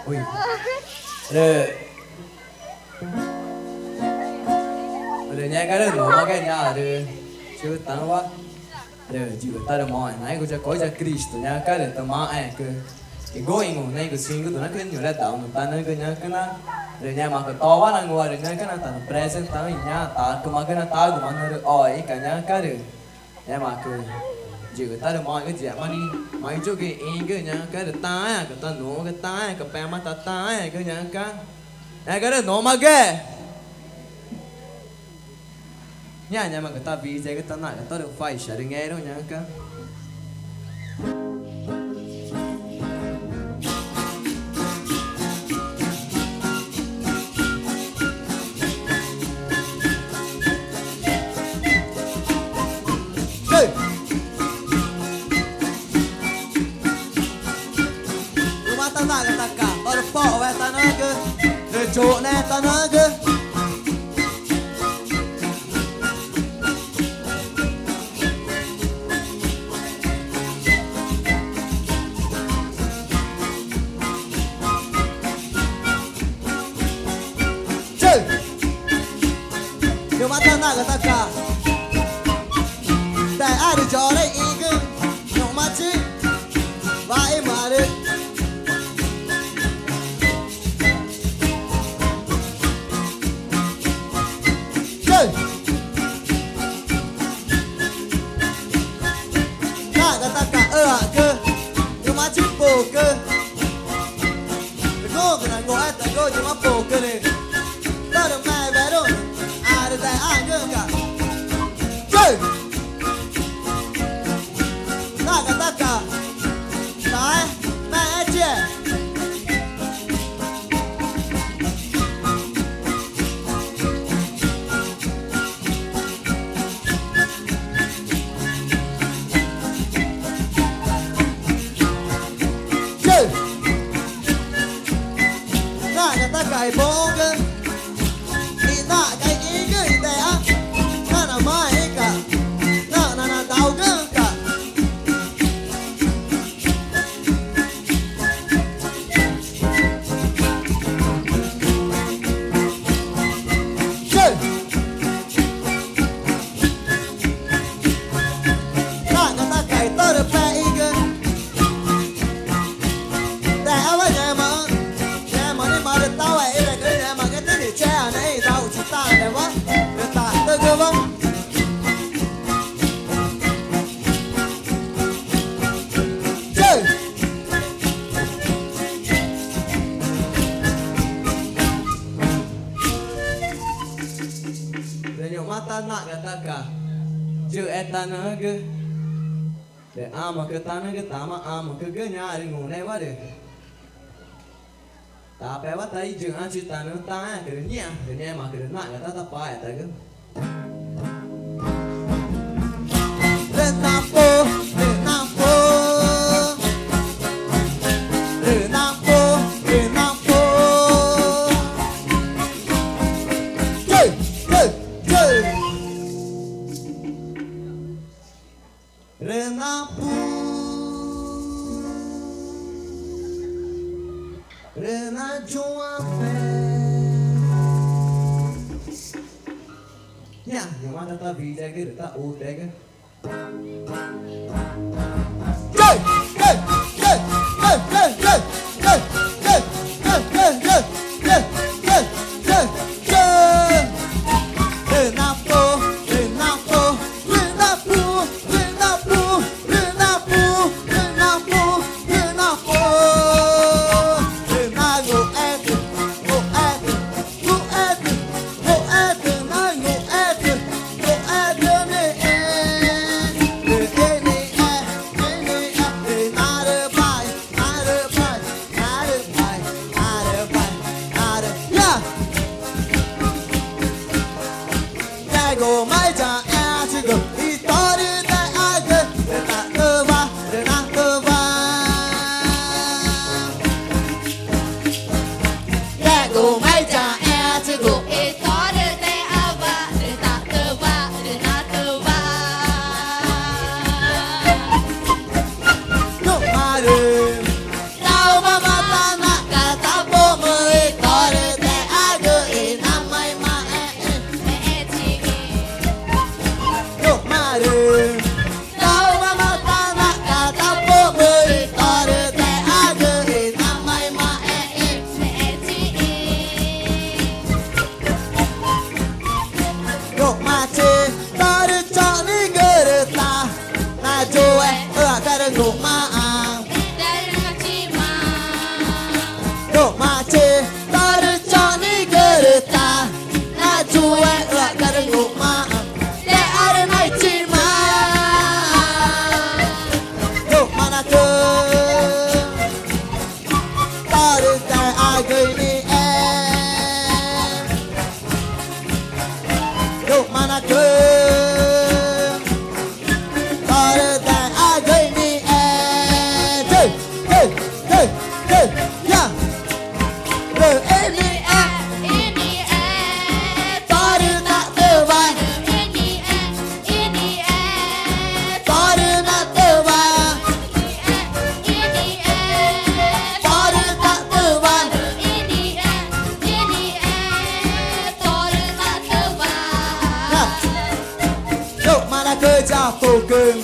ui rồi rồi nhà cái đó nó cái nhà rồi chưa tao quá rồi chỉ có tao mỏi này cũng cho coi cho Cristo nhà cái này tao mãi cái gối ngủ này cái xuyên của tụi nó cứ nhiều là tạo người ta nói cái nhà cái nó rồi nhà mà cái to quá là ngồi rồi nhà cái nó tao present tao nhà tao cứ mà cái nó tao cũng mà nó ỏi cả nhà cái rồi nhà mà cứ chỉ có tao mỏi cái gì mà đi mấy chỗ cái cái nhà cái được tai cái tao nổ cái tai cái phe mà tao tai cái nhà cái đó nổ mà cái nhà mà người ta vì cái tao này người ta được phải sợ được nghe đâu nhà cái chỗ này ta nói cứ chơi nhiều mắt ta nói ta cả để ai được cho đấy ý cứ nhiều mắt chứ vậy mà đi cơ nhưng mà chip bồ cơ cô cái này ngồi tại cô nhưng mà bồ cơ này ta được mẹ bé rồi ai được tại ai cơ cả chơi ta cả đấy mẹ trẻ cái bông cơ đi ta cái ý cái để á nó là mai cả nó là đau cơ cả chơi ta cái tơ được bé ý cơ để á với nhà mà được tao ấy là cái nhà mà cái tên để che này tao chỉ ta để quá để ta tôi cơ vâng chơi để nhiều mắt ta nặng là ta cả chứ em ta nữa cứ để mà cứ ta nữa cứ ta mà cứ nhà đi ngủ đây quá được ta phải bắt tay chừng ăn chữ ta nữa ta cái nhẹ mà cái nặng người ta phải ta cứ Renapo chơi Renapo Renato a fé. Nha, nhưng mà ta vì đây cái ta ưu đây cái. Chơi, chơi, chơi, chơi, chơi, chơi, chơi, chơi, chơi, chơi, chơi, chơi, chơi, chơi, chơi. Renato, Renato, Renato, Renato, Renato, Renato, Renato. Paradise ai gửi đi em Đâu mà nó cứ Paradise ai gửi đi em Chơi, chơi, chơi, chơi, yeah Rồi em đi em Paradise tư vàng Paradise tư vàng Paradise tư vàng Đâu mà nó cứ cho phù cưng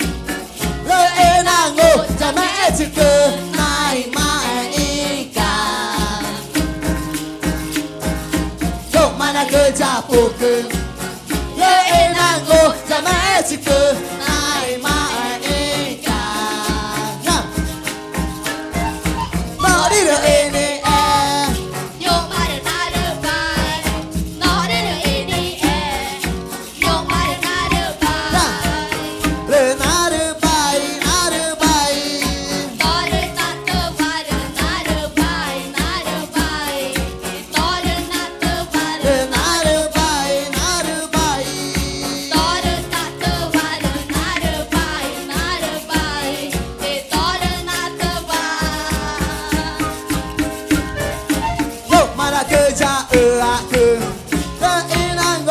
Lời em nàng ngủ cho mẹ chữ cưng Này mai ý cả Đâu mà nó cứ cho phù cưng Lời em nàng ngủ cho mẹ chữ cưng Này mai ý cả Bỏ đi rồi em đi em Lời na đưa bay, na đưa bay Lời na đưa bay, na đưa bay Đâu mà đã cơ cha cơ Lời em nàng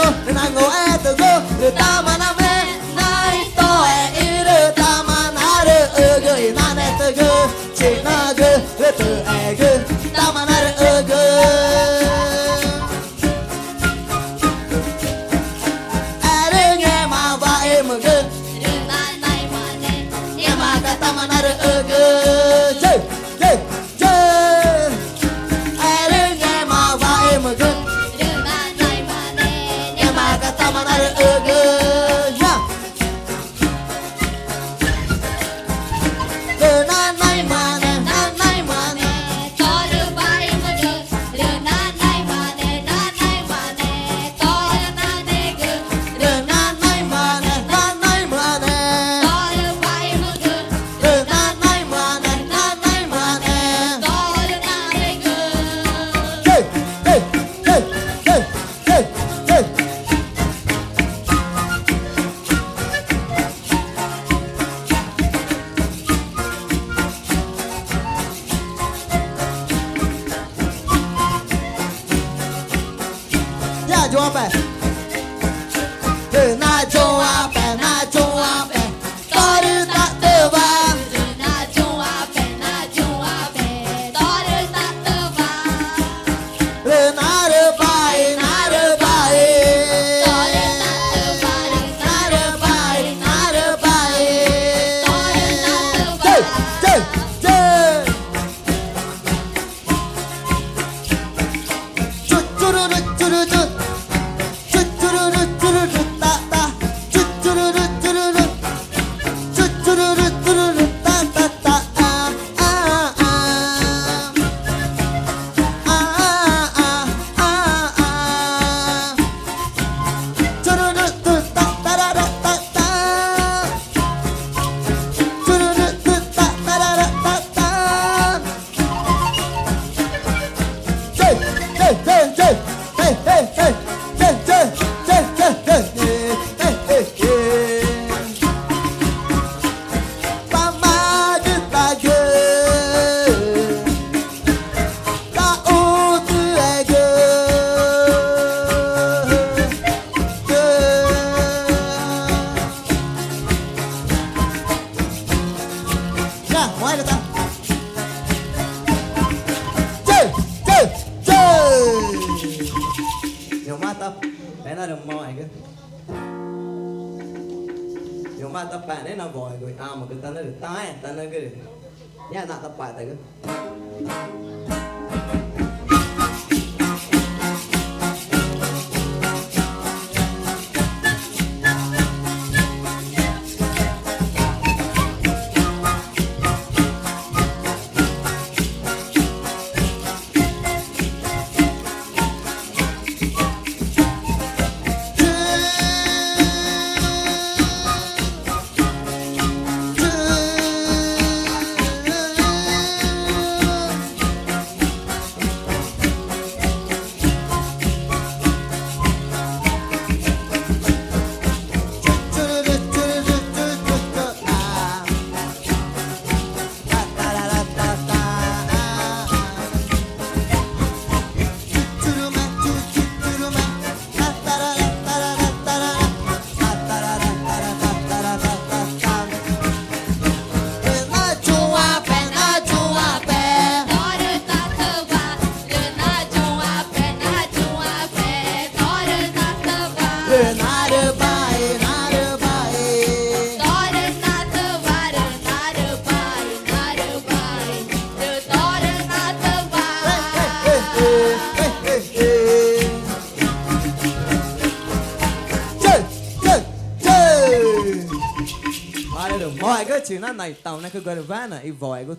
ngô e từ ngô Lời ta mà nam em Này to e y lời ta mà na đưa gửi na nè từ gơ Chỉ na gơ, lời từ e gơ Ta mà na đưa gơ E đưa nghe mà và em mà gơ Nghe mà cả ta mà na đưa gơ Chơi, chơi, chơi E đưa nghe mà và em mà gơ Nghe mà cả ta mà na đưa gơ Yeah Gơ na nay mà nè, na nay mà nè Gơ na nay mà nè, na nay mà nè Gơ na nay mà nè, na nay mà nè Chơi, chơi, chơi, chơi, chơi, chơi Ya yo ape Na yo ape, na yo ape Tore ta te va Na re bai, na re bai Na re bai, na re bai Chơi, chơi, chơi Chút chút chút chút Chút chút chút chút ta ta Chút chút chút chút Chút chút chút chút ta ta ta Ngoài ra ta chơi chơi chơi Nhiều mắt tập Bé nó đừng mỏi cơ Nhiều mắt tập bạn ấy nó vội rồi tao mà cứ ta nó được tái ta nó cứ được Nhá ta tập bạn tại cơ chỉ nó này tàu này cứ gọi ván này vòi có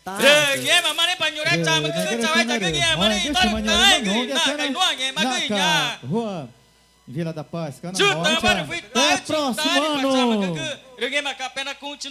ta nghe mà nem panyo ra cha mà cứ chào ai cứ nghe mà đi tới tới na cái noa nghe mà cứ nhà Rua Vila da Paz, chuta Carnaval. mano Até próximo ano. Nghe mà cà pena continua